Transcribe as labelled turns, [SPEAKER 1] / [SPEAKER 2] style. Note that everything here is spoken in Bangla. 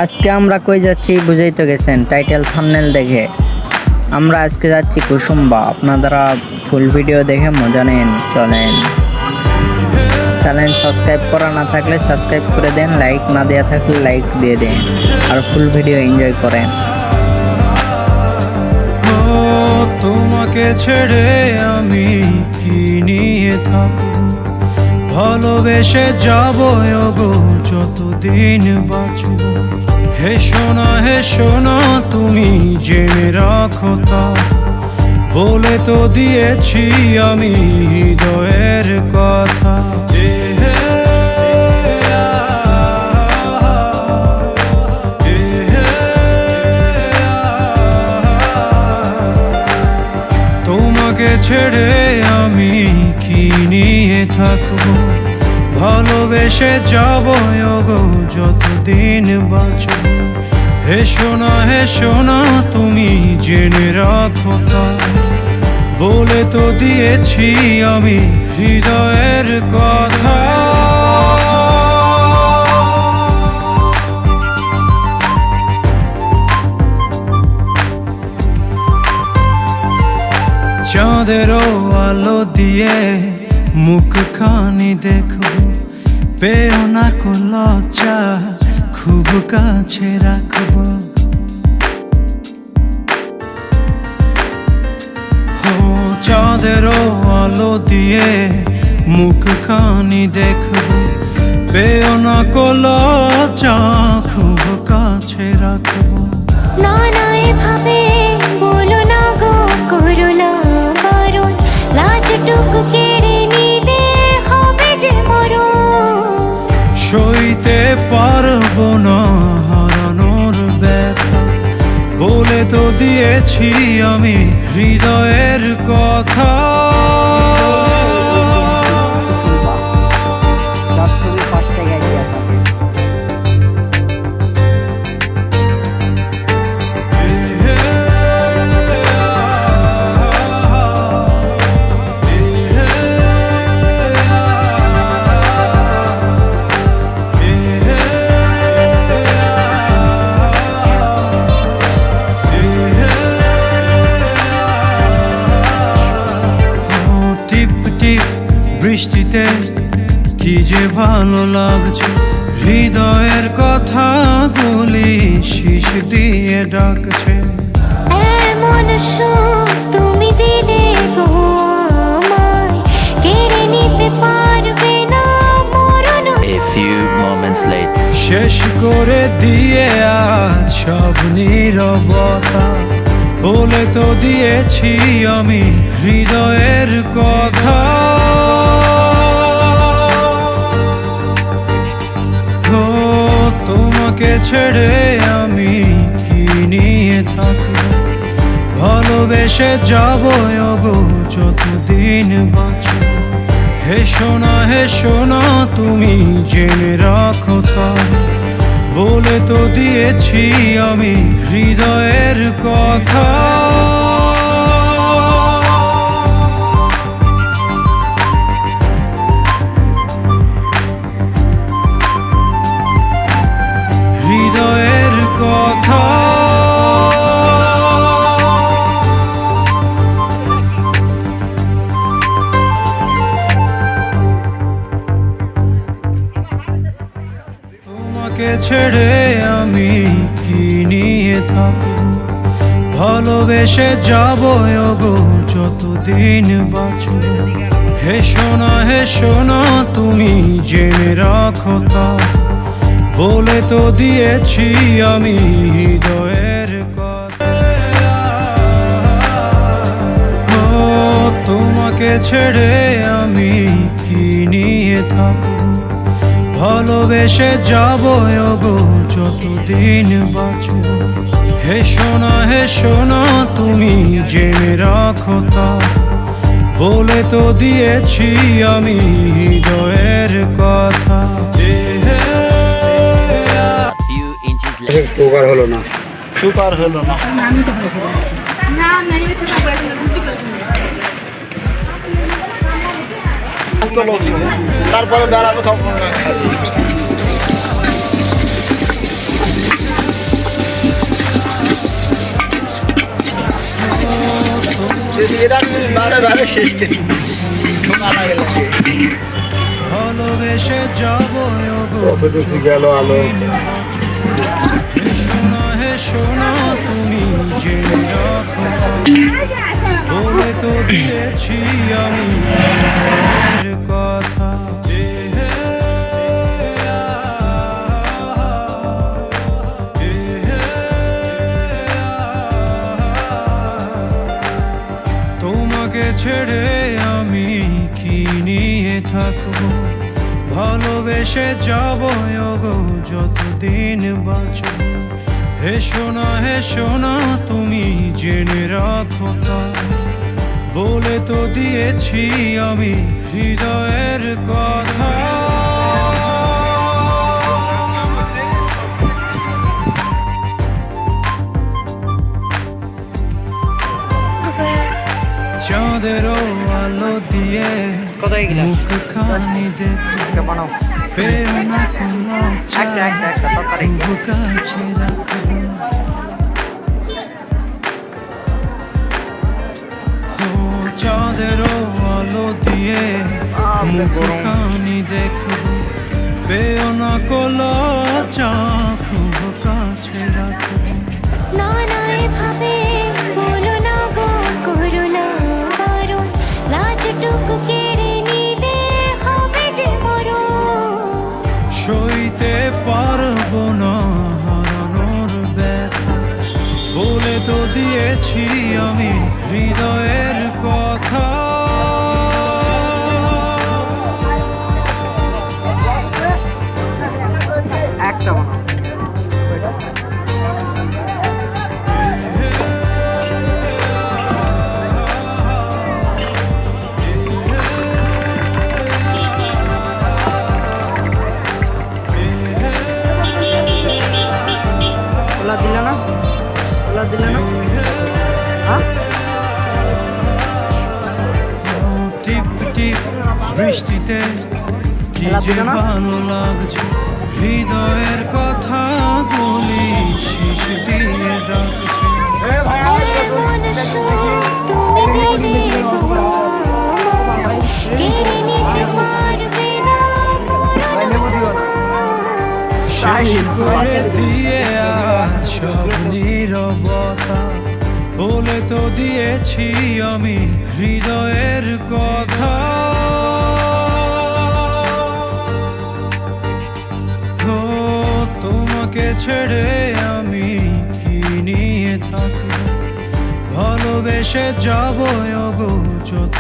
[SPEAKER 1] আজকে আমরা কই যাচ্ছি বুঝেই তো গেছেন টাইটেল থাম্বনেল দেখে। আমরা আজকে যাচ্ছি কুসুম্বা। আপনারা ফুল ভিডিও দেখে মজা নেন। চলেন, চ্যানেল সাবস্ক্রাইব করা না থাকলে সাবস্ক্রাইব করে দেন, লাইক না দেওয়া থাকলে লাইক দিয়ে দেন, আর ফুল ভিডিও এনজয় করেন।
[SPEAKER 2] তোমাকে ছেড়ে আমি কি নিয়ে থাকবো, ভালোবেসে যাবো গো যতদিন বাঁচব। হে সোনা তুমি জেনে রাখো তা, বলে তো দিয়েছি আমি হৃদয়ের কথা। তোমাকে ছেড়ে আমি কি নিয়ে থাকবো, ভালোবেসে যাবো গো যতদিন বাঁচব। হে সোনা তুমি জেনে রাখো তা, বলে তো দিয়েছি আমি হৃদয়ের কথা। চাঁদেরও আলো দিয়ে মুখখানি দেখবো, পেও না কো লজ্জা খুব কাছে রাখবো। চাঁদেরও আলো দিয়ে মুখখানি দেখবো, পেও না কো লজ্জা খুব কাছে রাখবো।
[SPEAKER 3] না না এভাবে বলো না গো, করো না বারণ, লাজটুকু কেড়ে নিলে হবে যে মরণ।
[SPEAKER 2] সইতে পারবো না হারানোর ব্যথা, বলে তো দিয়েছি আমি হৃদয়ের কথা। বৃষ্টিতে কি যে ভালো লাগছে, হৃদয়ের কথাগুলি শীষ দিয়ে ডাকছে।
[SPEAKER 3] এমন সুখ তুমি দিলে গো আমায়, কেড়ে নিতে পারবে না মরণ।
[SPEAKER 4] A few moments later.
[SPEAKER 2] শেষ করে দিয়ে আজ সব নীরবতা, বলে তো দিয়েছি আমি হৃদয়ের কথা। তোমাকে ছেড়ে আমি কি নিয়ে থাকবো, ভালোবেসে যাবো গো যতদিন বাঁচব। হে সোনা তুমি জেনে রাখো তা, বলে তো দিয়েছি আমি হৃদয়ের কথা। হৃদয়ের কথা। তোমাকে ছেড়ে আমি কি নিয়ে থাকবো, ভালোবেসে যাবো গো যতদিন বাঁচব। হে সোনা তুমি জেনে রাখো তা, বলে তো দিয়েছি আমি হৃদয়ের কথা। তোমাকে ছেড়ে আমি কি নিয়ে থাকবো, ভালোবেসে যাবো গো যতদিন বাঁচব। হে সোনা তুমি জেনে রাখো তা, বলে তো দিয়েছি আমি হৃদয়ের কথা।
[SPEAKER 5] সুপার হলো না।
[SPEAKER 6] তারপরে বেড়াবো তখন
[SPEAKER 2] ভালোবেসে যাবো হে সোনা তুমি জেনে রাখো বলে তো দিয়েছি আমি তোমার কথা তোমাকে ছেড়ে আমি কি নিয়ে থাকবো ভালোবেসে যাবো গো যতদিন বাঁচব হে সোনা তুমি জেনে রাখো তা বলে তো দিয়েছি আমি হৃদয়ের কথা চাঁদেরও আলো দিয়ে মুখ খানি দেখো পেও না কোনো তবু কাছে রাখো চাঁদেরও আলো দিয়ে মুখ খানি দেখো পেও না কোনো খুব কাছে রাখো
[SPEAKER 3] না না এভাবে বলো না গো করো না বারণ লাজটুকু কেড়ে নিলে হবে যে মরণ
[SPEAKER 2] সইতে পারবো না হারানোর ব্যথা বলে তো দিয়েছি আমি হৃদয়ের কথা টিপ টিপ বৃষ্টিতে কি যে ভালো লাগছে হৃদয়ের কথা বলি শিশ দিয়ে ডাকছে
[SPEAKER 3] এমন সুখ তুমি দিলে গো আমায়, কেড়ে নিতে পারবে না মরণ তোমার।
[SPEAKER 2] শেষ করে দিয়ে আজ সব নীরবতা বলে তো দিয়েছি আমি হৃদয়ের কথা ও তোমাকে ছেড়ে আমি কি নিয়ে থাকবো ভালোবেসে যাবো গো যত